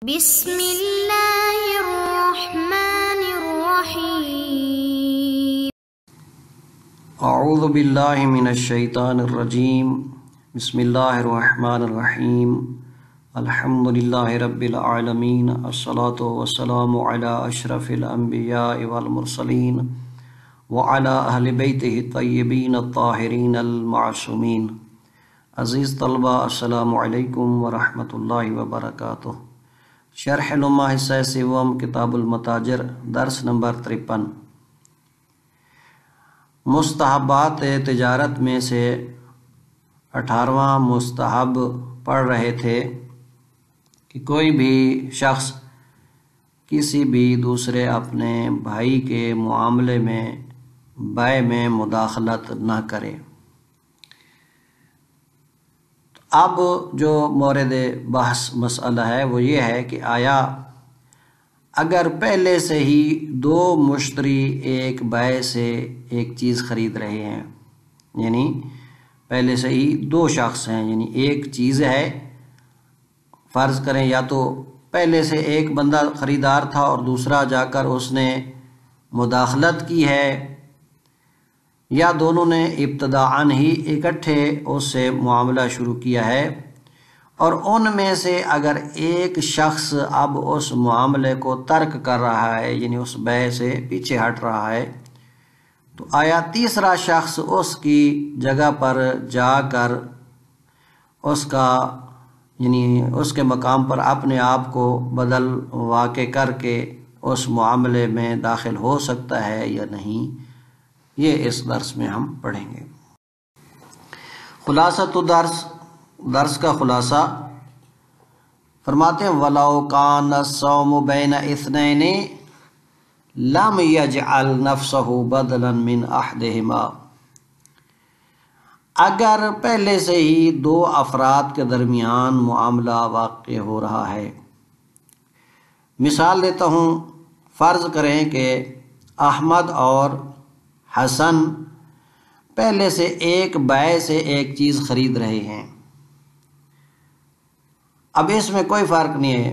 بسم اللہ الرحمن الرحیم۔ اعوذ باللہ من الشیطان الرجیم۔ بسم اللہ الرحمن الرحیم۔ الحمد للہ رب العالمین، الصلاۃ والسلام علی اشرف الانبیاء والمرسلین وعلی اہل بیتہ الطیبین الطاہرین المعصومین۔ عزیز طلبہ، السلام علیکم ورحمۃ اللہ وبرکاتہ۔ شرح نما حصہ سوم کتاب المتاجر، درس نمبر 53۔ مستحبات تجارت میں سے 18واں مستحب پڑھ رہے تھے کہ کوئی بھی شخص کسی بھی دوسرے اپنے بھائی کے معاملے میں بیع میں مداخلت نہ کرے۔ اب جو مورد بحث مسئلہ ہے وہ یہ ہے کہ آیا اگر پہلے سے ہی دو مشتری ایک بیع سے ایک چیز خرید رہے ہیں، یعنی پہلے سے ہی دو شخص ہیں، یعنی ایک چیز ہے، فرض کریں یا تو پہلے سے ایک بندہ خریدار تھا اور دوسرا جا کر اس نے مداخلت کی ہے، یا دونوں نے ابتداءً ہی اکٹھے اس سے معاملہ شروع کیا ہے، اور ان میں سے اگر ایک شخص اب اس معاملے کو ترک کر رہا ہے، یعنی اس بیع سے پیچھے ہٹ رہا ہے، تو آیا تیسرا شخص اس کی جگہ پر جا کر اس کا یعنی اس کے مقام پر اپنے آپ کو بدل واقع کر کے اس معاملے میں داخل ہو سکتا ہے یا نہیں؟ یہ اس درس میں ہم پڑھیں گے۔ خلاصۃ درس کا خلاصہ فرماتے ہیں وَلَوْ كَانَ الصَّوْمُ بَيْنَ اثْنَيْنِ لَمْ يَجْعَلْ نَفْسَهُ بَدْلًا مِنْ أَحْدِهِمَا۔ اگر پہلے سے ہی دو افراد کے درمیان معاملہ واقع ہو رہا ہے، مثال دیتا ہوں، فرض کریں کہ احمد اور حسن پہلے سے ایک بیع سے ایک چیز خرید رہے ہیں۔ اب اس میں کوئی فرق نہیں ہے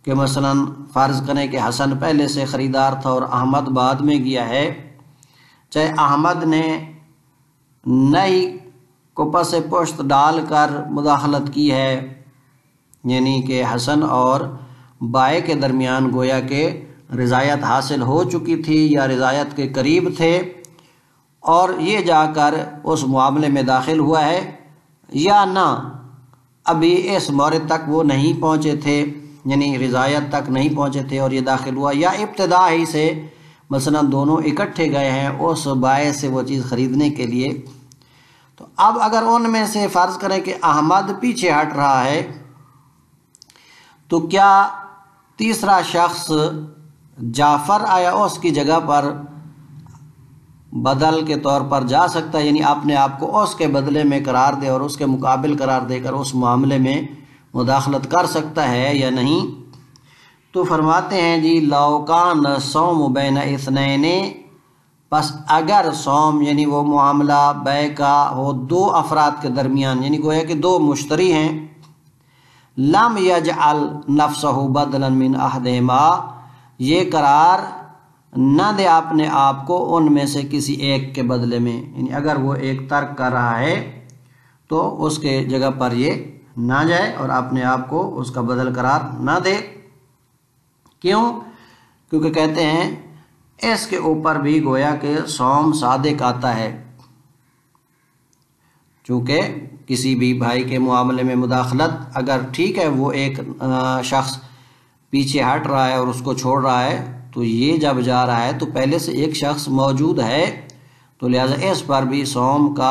کہ مثلا فرض کریں کہ حسن پہلے سے خریدار تھا اور احمد بعد میں گیا ہے، چاہے احمد نے نئی کو پس پشت ڈال کر مداخلت کی ہے، یعنی کہ حسن اور بائع کے درمیان گویا کہ رضایت حاصل ہو چکی تھی یا رضایت کے قریب تھے، اور یہ جا کر اس معاملے میں داخل ہوا ہے، یا نہ ابھی اس مورد تک وہ نہیں پہنچے تھے، یعنی رضایت تک نہیں پہنچے تھے اور یہ داخل ہوا، یا ابتدا ہی سے مثلا دونوں اکٹھے گئے ہیں اس بائع سے وہ چیز خریدنے کے لیے۔ تو اب اگر ان میں سے فرض کریں کہ احمد پیچھے ہٹ رہا ہے، تو کیا تیسرا شخص جعفر آیا اس کی جگہ پر بدل کے طور پر جا سکتا ہے، یعنی اپنے آپ کو اس کے بدلے میں قرار دے اور اس کے مقابل قرار دے کر اس معاملے میں مداخلت کر سکتا ہے یا نہیں؟ تو فرماتے ہیں جی لَوْ كَانَ الصَّوْمُ بَيْنَ اثْنَيْنِ، پس اگر صوم یعنی وہ معاملہ بیع کا ہو دو افراد کے درمیان، یعنی گویا کہ دو مشتری ہیں، لَمْ يَجْعَلْ نَفْسَهُ بَدْلًا مِنْ أَحْدِهِمَا، یہ قرار نہ دے اپنے آپ کو ان میں سے کسی ایک کے بدلے میں، یعنی اگر وہ ایک ترک کر رہا ہے تو اس کے جگہ پر یہ نہ جائے اور اپنے آپ کو اس کا بدل قرار نہ دے۔ کیوں؟ کیونکہ کہتے ہیں اس کے اوپر بھی گویا کہ صوم صادق آتا ہے، چونکہ کسی بھی بھائی کے معاملے میں مداخلت، اگر ٹھیک ہے وہ ایک شخص پیچھے ہٹ رہا ہے اور اس کو چھوڑ رہا ہے، تو یہ جب جا رہا ہے تو پہلے سے ایک شخص موجود ہے، تو لہٰذا اس پر بھی صوم کا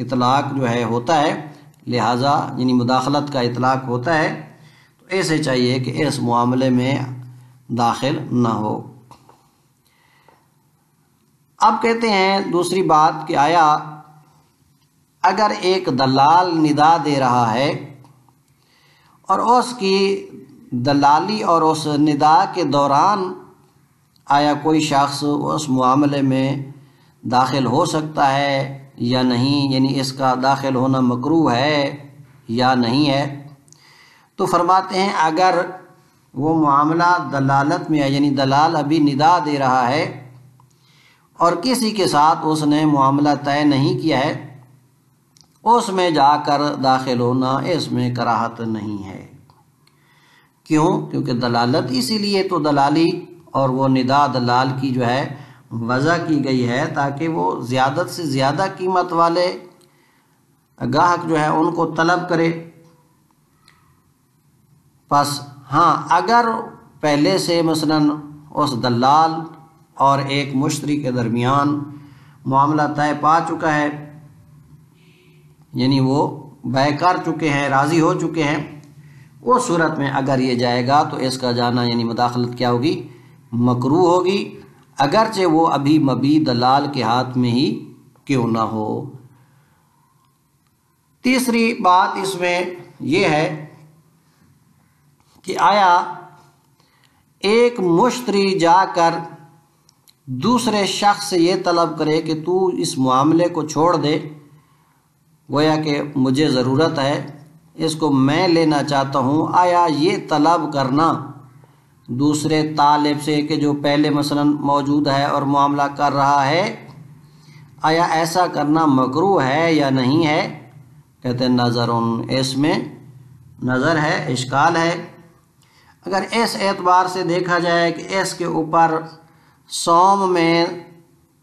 اطلاق جو ہے ہوتا ہے، لہٰذا یعنی مداخلت کا اطلاق ہوتا ہے، تو ایسے چاہیے کہ اس معاملے میں داخل نہ ہو۔ اب کہتے ہیں دوسری بات کہ آیا اگر ایک دلال ندا دے رہا ہے اور اس کی دلالی اور اس ندا کے دوران آیا کوئی شخص اس معاملے میں داخل ہو سکتا ہے یا نہیں، یعنی اس کا داخل ہونا مکروہ ہے یا نہیں ہے؟ تو فرماتے ہیں اگر وہ معاملہ دلالت میں ہے، یعنی دلال ابھی ندا دے رہا ہے اور کسی کے ساتھ اس نے معاملہ طے نہیں کیا ہے، اس میں جا کر داخل ہونا اس میں کراہت نہیں ہے۔ کیوں؟ کیونکہ دلالت اسی لیے تو دلالی اور وہ ندا دلال کی جو ہے وضع کی گئی ہے تاکہ وہ زیادت سے زیادہ قیمت والے گاہک جو ہے ان کو طلب کرے۔ پس ہاں اگر پہلے سے مثلاً اس دلال اور ایک مشتری کے درمیان معاملہ طے پا چکا ہے، یعنی وہ بیع کر چکے ہیں، راضی ہو چکے ہیں، اس صورت میں اگر یہ جائے گا تو اس کا جانا یعنی مداخلت کیا ہوگی؟ مکروہ ہوگی، اگرچہ وہ ابھی مبیع دلال کے ہاتھ میں ہی کیوں نہ ہو۔ تیسری بات اس میں یہ ہے کہ آیا ایک مشتری جا کر دوسرے شخص سے یہ طلب کرے کہ تو اس معاملے کو چھوڑ دے، گویا کہ مجھے ضرورت ہے، اس کو میں لینا چاہتا ہوں، آیا یہ طلب کرنا دوسرے طالب سے کہ جو پہلے مثلاً موجود ہے اور معاملہ کر رہا ہے، آیا ایسا کرنا مکروہ ہے یا نہیں ہے؟ کہتے ہیں نظر، اس میں نظر ہے، اشکال ہے۔ اگر اس اعتبار سے دیکھا جائے کہ اس کے اوپر صوم میں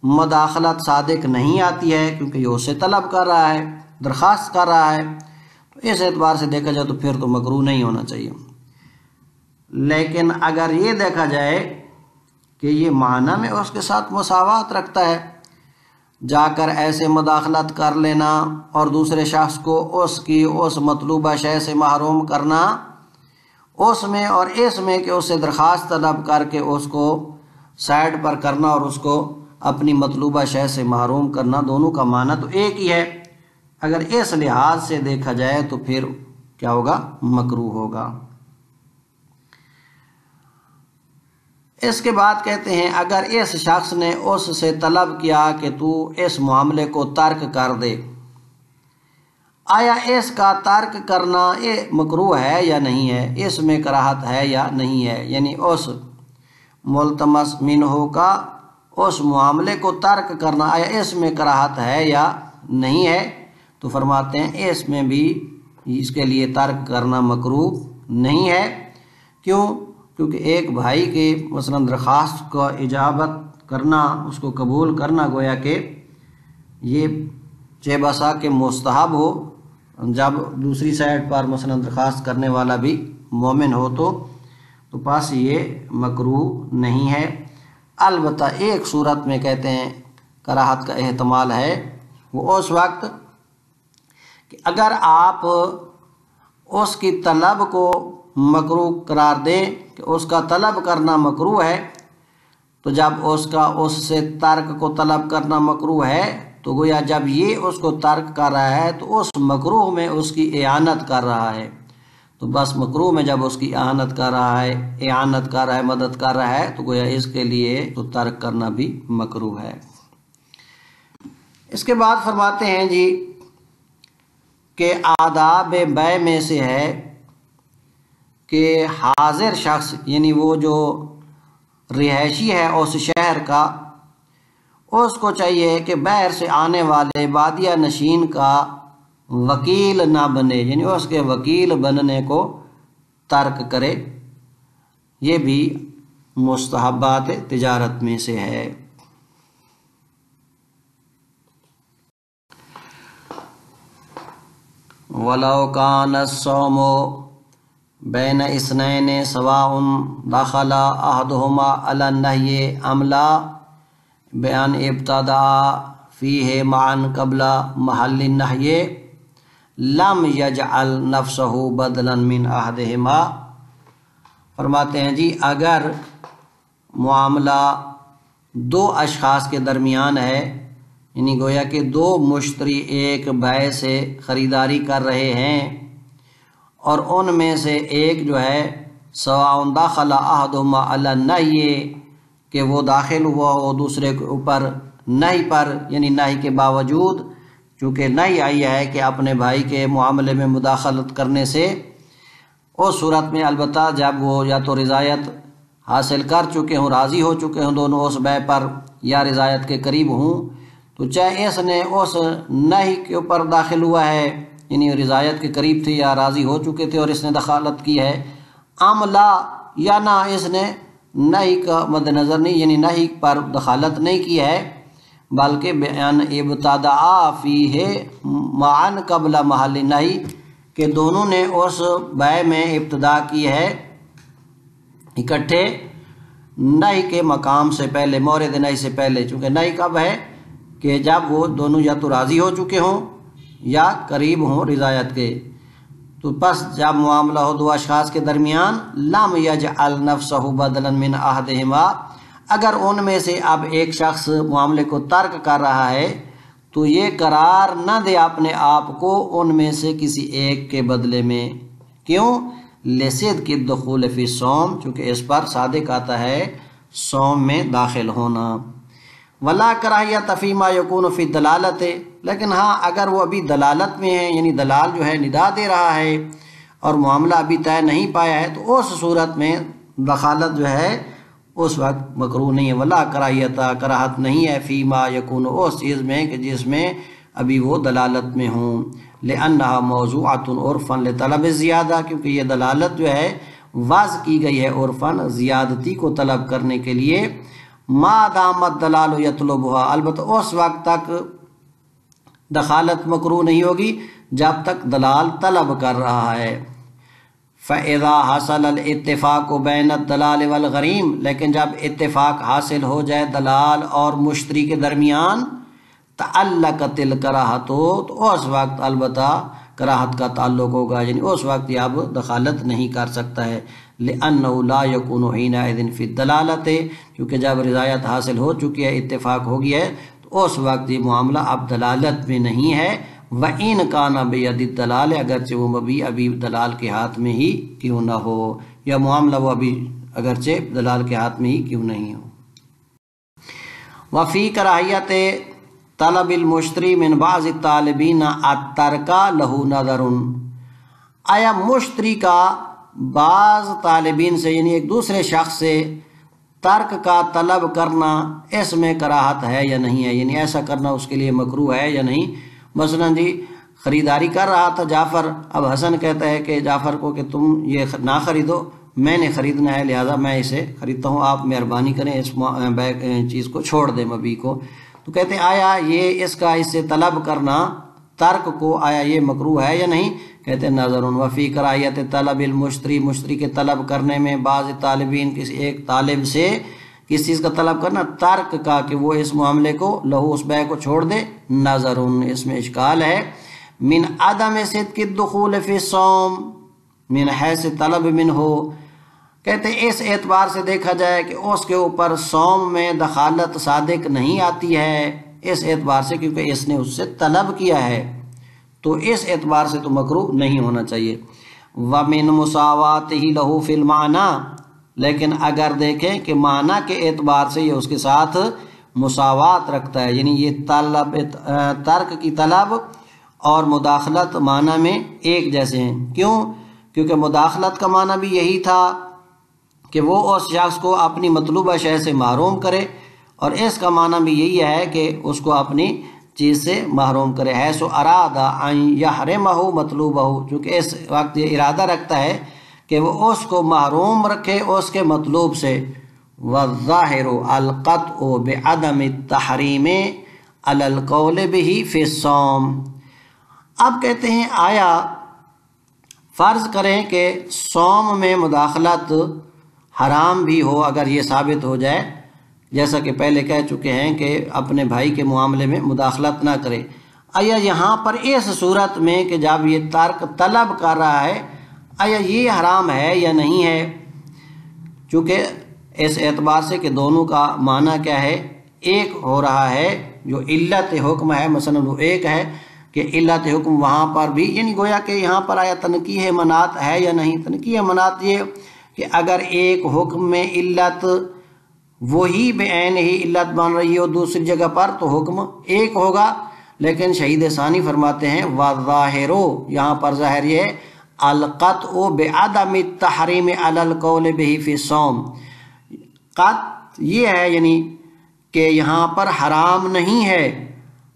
مداخلت صادق نہیں آتی ہے کیونکہ یہ اسے طلب کر رہا ہے، درخواست کر رہا ہے، تو اس اعتبار سے دیکھا جائے تو پھر تو مکروہ نہیں ہونا چاہیے۔ لیکن اگر یہ دیکھا جائے کہ یہ معنی میں اس کے ساتھ مساوات رکھتا ہے، جا کر ایسے مداخلت کر لینا اور دوسرے شخص کو اس کی اس مطلوبہ شے سے محروم کرنا، اس میں اور اس میں کہ اس سے درخواست طلب کر کے اس کو سائڈ پر کرنا اور اس کو اپنی مطلوبہ شے سے محروم کرنا، دونوں کا معنی تو ایک ہی ہے۔ اگر اس لحاظ سے دیکھا جائے تو پھر کیا ہوگا؟ مکروہ ہوگا۔ اس کے بعد کہتے ہیں اگر اس شخص نے اس سے طلب کیا کہ تو اس معاملے کو ترک کر دے، آیا اس کا ترک کرنا یہ مکروہ ہے یا نہیں ہے، اس میں کراہت ہے یا نہیں ہے، یعنی اس ملتمس منہ کا اس معاملے کو ترک کرنا آیا اس میں کراہت ہے یا نہیں ہے، تو فرماتے ہیں اس میں بھی اس کے لیے ترک کرنا مکروہ نہیں ہے۔ کیوں؟ کیونکہ ایک بھائی کے مثلاً درخواست کو اجابت کرنا، اس کو قبول کرنا، گویا کہ یہ چہ بسا کہ مستحب ہو جب دوسری سائڈ پر مثلاً درخواست کرنے والا بھی مومن ہو تو پاس یہ مکروہ نہیں ہے۔ البتہ ایک صورت میں کہتے ہیں کراہت کا احتمال ہے، وہ اس وقت کہ اگر آپ اس کی طلب کو مکروہ قرار دیں کہ اس کا طلب کرنا مکروہ ہے، تو جب اس کا اس سے ترک کو طلب کرنا مکروہ ہے تو گویا جب یہ اس کو ترک کر رہا ہے تو اس مکروہ میں اس کی اعانت کر رہا ہے، تو بس مکروہ میں جب اس کی اعانت کر رہا ہے، اعانت کر رہا ہے، مدد کر رہا ہے، تو گویا اس کے لیے تو ترک کرنا بھی مکروہ ہے۔ اس کے بعد فرماتے ہیں جی کہ آداب بیع میں سے ہے کہ حاضر شخص یعنی وہ جو رہائشی ہے اس شہر کا، اس کو چاہیے کہ باہر سے آنے والے بادیہ نشین کا وکیل نہ بنے، یعنی اس کے وکیل بننے کو ترک کرے۔ یہ بھی مستحبات تجارت میں سے ہے۔ وَلَوْ كَانَ الصَّوْمُ بَيْنَ اثْنَيْنِ سَوَاءٌ دَخَلَ أَحَدُهُمَا عَلَى النَّهْيِ أَمْ لَا بأن ابتدأ فيه معا قبل محل النهي لم يجعل نفسه بدلا من أحدهما۔ فرماتے ہیں جی اگر معاملہ دو اشخاص کے درمیان ہے، یعنی گویا کہ دو مشتری ایک بیع سے خریداری کر رہے ہیں اور ان میں سے ایک جو ہے سواء دخل أحدهما على النهي کہ وہ داخل ہوا ہو دوسرے کے اوپر نہی پر، یعنی نہی کے باوجود، چونکہ نہی آئی ہے کہ اپنے بھائی کے معاملے میں مداخلت کرنے سے، اس صورت میں البتہ جب وہ یا تو رضایت حاصل کر چکے ہوں، راضی ہو چکے ہوں دونوں اس بیع پر، یا رضایت کے قریب ہوں، تو چاہے اس نے اس نہی کے اوپر داخل ہوا ہے، یعنی رضایت کے قریب تھے یا راضی ہو چکے تھے اور اس نے دخالت کی ہے، لا یا نہ اس نے نہی کا مد نظر نہیں، یعنی نہی پر دخالت نہیں کی ہے، بلکہ بیان ابتداء فیہ معاً قبل محل نہی، کہ دونوں نے اس بیع میں ابتدا کی ہے اکٹھے نہی کے مقام سے پہلے، مورد نہی سے پہلے، چونکہ نہی کب ہے کہ جب وہ دونوں یا تو راضی ہو چکے ہوں یا قریب ہوں رضایت کے۔ تو پس جب معاملہ ہو دو اشخاص کے درمیان، لم یجعل نفسہ بدلا من احدہما، اگر ان میں سے اب ایک شخص معاملے کو ترک کر رہا ہے تو یہ قرار نہ دے اپنے آپ کو ان میں سے کسی ایک کے بدلے میں، کیوں؟ لصدق الدخول فی الصوم، چونکہ اس پر صادق آتا ہے صوم میں داخل ہونا۔ ولا کراہیت فیما یکون فی دلالت، لیکن ہاں اگر وہ ابھی دلالت میں ہے، یعنی دلال جو ہے ندا دے رہا ہے اور معاملہ ابھی طے نہیں پایا ہے، تو اس صورت میں دخالت جو ہے اس وقت مکروہ نہیں ہے۔ ولا کراہیت، کراہت نہیں ہے فیما یکون، اس چیز میں کہ جس میں ابھی وہ دلالت میں ہوں، لأنہا موضوعۃ عرفا لطلب الزیادہ، کیونکہ یہ دلالت جو ہے وضع کی گئی ہے عرفاً زیادتی کو طلب کرنے کے لیے، ما دامت دلال یطلبها، البتہ اس وقت تک دخالت مکروہ نہیں ہوگی جب تک دلال طلب کر رہا ہے۔ فَإِذَا حَصَلَ الْإِتِّفَاقُ بَيْنَ الدَّلَالِ وَالْغَرِيمِ، لیکن جب اتفاق حاصل ہو جائے دلال اور مشتری کے درمیان، تعلقت الکراہت، تو اس وقت البتہ کراہت کا تعلق ہوگا، یعنی اس وقت یہ اب دخالت نہیں کر سکتا ہے، لِأَنَّهُ لَا يَكُونُ حِينَئِذٍ فِي الدَّلَالَةِ، کیونکہ جب رضایت حاصل ہو چکی ہے، اتفاق ہو گیا ہے، تو اس وقت یہ معاملہ اب دلالت میں نہیں ہے، وَإِنْ كَانَ بِيَدِ الدَّلَالِ، اگرچہ وہ ابھی دلال کے ہاتھ میں ہی کیوں نہ ہو، یا معاملہ وہ ابھی اگرچہ دلال کے ہاتھ میں ہی کیوں نہیں ہو۔ وَفِي كَرَاہِیَتِ طلب المشتری من بعض الطالبین الترک لہ نظر، آیا مشتری کا بعض طالبین سے، یعنی ایک دوسرے شخص سے ترک کا طلب کرنا، اس میں کراہت ہے یا نہیں ہے، یعنی ایسا کرنا اس کے لیے مکروہ ہے یا نہیں۔ مثلا جی خریداری کر رہا تھا جعفر، اب حسن کہتا ہے کہ جعفر کو کہ تم یہ نہ خریدو، میں نے خریدنا ہے لہٰذا میں اسے خریدتا ہوں، آپ مہربانی کریں اس چیز کو چھوڑ دیں مبیع کو۔ تو کہتے ہیں آیا یہ اس کا اس سے طلب کرنا ترک کو آیا یہ مکروہ ہے یا نہیں؟ کہتے ہیں نظر وفی کراہیت طلب المشتری، مشتری کے طلب کرنے میں بعض طالبین، کسی ایک طالب سے کس چیز کا طلب کرنا؟ ترک کا، کہ وہ اس معاملے کو لہو اس بیع کو چھوڑ دے، نظر، اس میں اشکال ہے۔ من عدم صدق الدخول فی الصوم من حیث طلب منہ، کہتے ہیں اس اعتبار سے دیکھا جائے کہ اس کے اوپر صوم میں دخالت صادق نہیں آتی ہے، اس اعتبار سے کیونکہ اس نے اس سے طلب کیا ہے، تو اس اعتبار سے تو مکروہ نہیں ہونا چاہیے۔ وَمِن مُسَاوَاتِهِ لَهُ فِي الْمَعْنَى، لیکن اگر دیکھیں کہ معنی کے اعتبار سے یہ اس کے ساتھ مساوات رکھتا ہے، یعنی یہ طلب ترک کی طلب اور مداخلت معنی میں ایک جیسے ہیں۔ کیوں؟ کیونکہ مداخلت کا معنی بھی یہی تھا کہ وہ اس شخص کو اپنی مطلوبہ شے سے محروم کرے، اور اس کا معنی بھی یہی ہے کہ اس کو اپنی چیز سے محروم کرے، ہے سو ارادہ ان یحرمہ مطلوبہ، چونکہ اس وقت یہ ارادہ رکھتا ہے کہ وہ اس کو محروم رکھے اس کے مطلوب سے۔ والظاہر القطع بعدم التحریم علی القول بہ فی الصوم، اب کہتے ہیں آیا فرض کریں کہ صوم میں مداخلت حرام بھی ہو، اگر یہ ثابت ہو جائے، جیسا کہ پہلے کہہ چکے ہیں کہ اپنے بھائی کے معاملے میں مداخلت نہ کرے، آیا یہاں پر اس صورت میں کہ جب یہ ترک طلب کر رہا ہے، آیا یہ حرام ہے یا نہیں ہے؟ چونکہ اس اعتبار سے کہ دونوں کا معنی کیا ہے، ایک ہو رہا ہے، جو علت حکم ہے مثلا وہ ایک ہے کہ علت حکم وہاں پر بھی، یعنی گویا کہ یہاں پر آیا تنکیہ منات ہے یا نہیں۔ تنکیہ منات یہ کہ اگر ایک حکم میں علت وہی بعین ہی علت بن رہی ہو دوسری جگہ پر تو حکم ایک ہوگا، لیکن شہید ثانی فرماتے ہیں وَالظَّاہِرُ، یہاں پر ظاہر یہ ہے القطع بعدم التحریم علی القول به فی الصوم، قط یہ ہے یعنی کہ یہاں پر حرام نہیں ہے،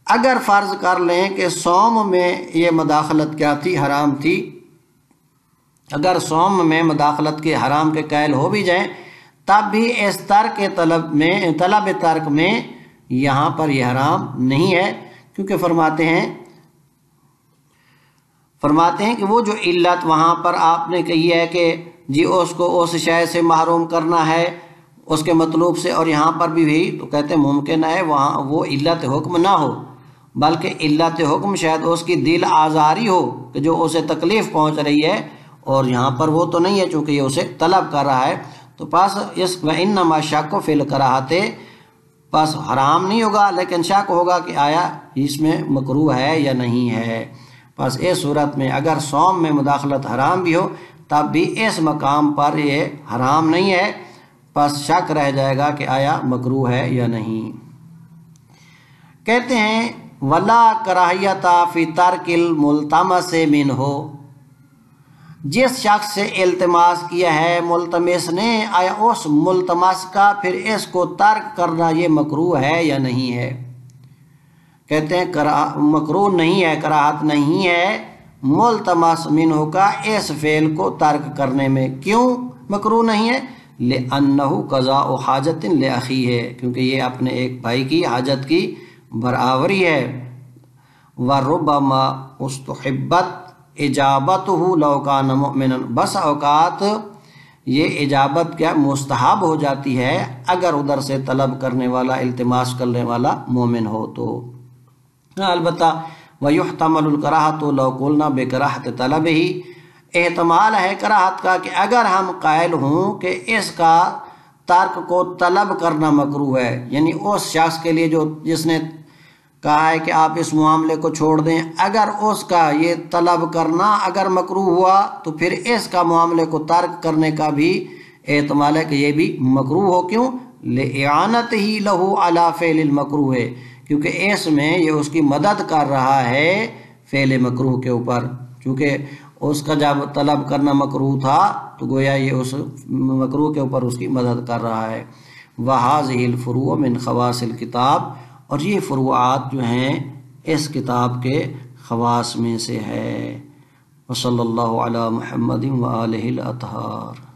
اگر فرض کر لیں کہ صوم میں یہ مداخلت کیا تھی، حرام تھی، اگر صوم میں مداخلت کے حرام کے قائل ہو بھی جائیں تب بھی اس ترک طلب ترک میں یہاں پر یہ حرام نہیں ہے، کیونکہ فرماتے ہیں کہ وہ جو علت وہاں پر آپ نے کہی ہے کہ جی اس کو اس شے سے محروم کرنا ہے اس کے مطلوب سے، اور یہاں پر بھی تو کہتے ہیں ممکن ہے وہاں وہ علت حکم نہ ہو، بلکہ علت حکم شاید اس کی دل آزاری ہو کہ جو اسے تکلیف پہنچ رہی ہے، اور یہاں پر وہ تو نہیں ہے چونکہ یہ اسے طلب کر رہا ہے، تو پس اس وَإِنَّمَا شَكُّ فِي الْكَرَاهَةِ، پس حرام نہیں ہوگا لیکن شک ہوگا کہ آیا اس میں مکروہ ہے یا نہیں ہے۔ پس اس صورت میں اگر صوم میں مداخلت حرام بھی ہو تب بھی اس مقام پر یہ حرام نہیں ہے، پس شک رہ جائے گا کہ آیا مکروہ ہے یا نہیں۔ کہتے ہیں وَلَا كَرَاهِيَةَ فِي تَرْكِ الْمُلْتَمَسِ مِنْهُ، جس شخص سے التماس کیا ہے ملتمس نے، آیا اس ملتمس کا پھر اس کو ترک کرنا یہ مکروہ ہے یا نہیں ہے؟ کہتے ہیں مکروہ نہیں ہے، کراہت نہیں ہے ملتمس منہ کا اس فعل کو ترک کرنے میں۔ کیوں مکروہ نہیں ہے؟ لِأَنَّهُ قَضَاءُ حَاجَةٍ لِأَخِيهِ، کیونکہ یہ اپنے ایک بھائی کی حاجت کی برابری ہے۔ وَرُبَّمَا اُسْتُحِبَّتْ اجابتہ لو کان مؤمنا، بس اوقات یہ اجابت کیا مستحب ہو جاتی ہے اگر ادھر سے طلب کرنے والا التماس کرنے والا مومن ہو تو۔ البتہ وَيُحْتَمَلُ الْكَرَاهَةُ لَوْ قُلْنَا بِكَرَاهَةِ طَلَبِهِ، احتمال ہے کراہت کا کہ اگر ہم قائل ہوں کہ اس کا ترک کو طلب کرنا مکروہ ہے، یعنی اس شخص کے لیے جس نے کہا ہے کہ آپ اس معاملے کو چھوڑ دیں، اگر اس کا یہ طلب کرنا اگر مکروہ ہوا تو پھر اس کا معاملے کو ترک کرنے کا بھی احتمال ہے کہ یہ بھی مکروہ ہو۔ کیوں؟ لِإِعَانَتِهِ لَهُ عَلَى فِعْلِ الْمَكْرُوهِ، کیونکہ اس میں یہ اس کی مدد کر رہا ہے فعل مکروہ کے اوپر، چونکہ اس کا جب طلب کرنا مکروہ تھا تو گویا یہ اس مکروہ کے اوپر اس کی مدد کر رہا ہے۔ وَهَذِهِ الْفُرُوعُ مِنْ خَوَاصِ الْكِتَابِ، اور یہ فروعات جو ہیں اس کتاب کے خواص میں سے ہے۔ وصلی اللہ علی محمد وآلہ الاطہار۔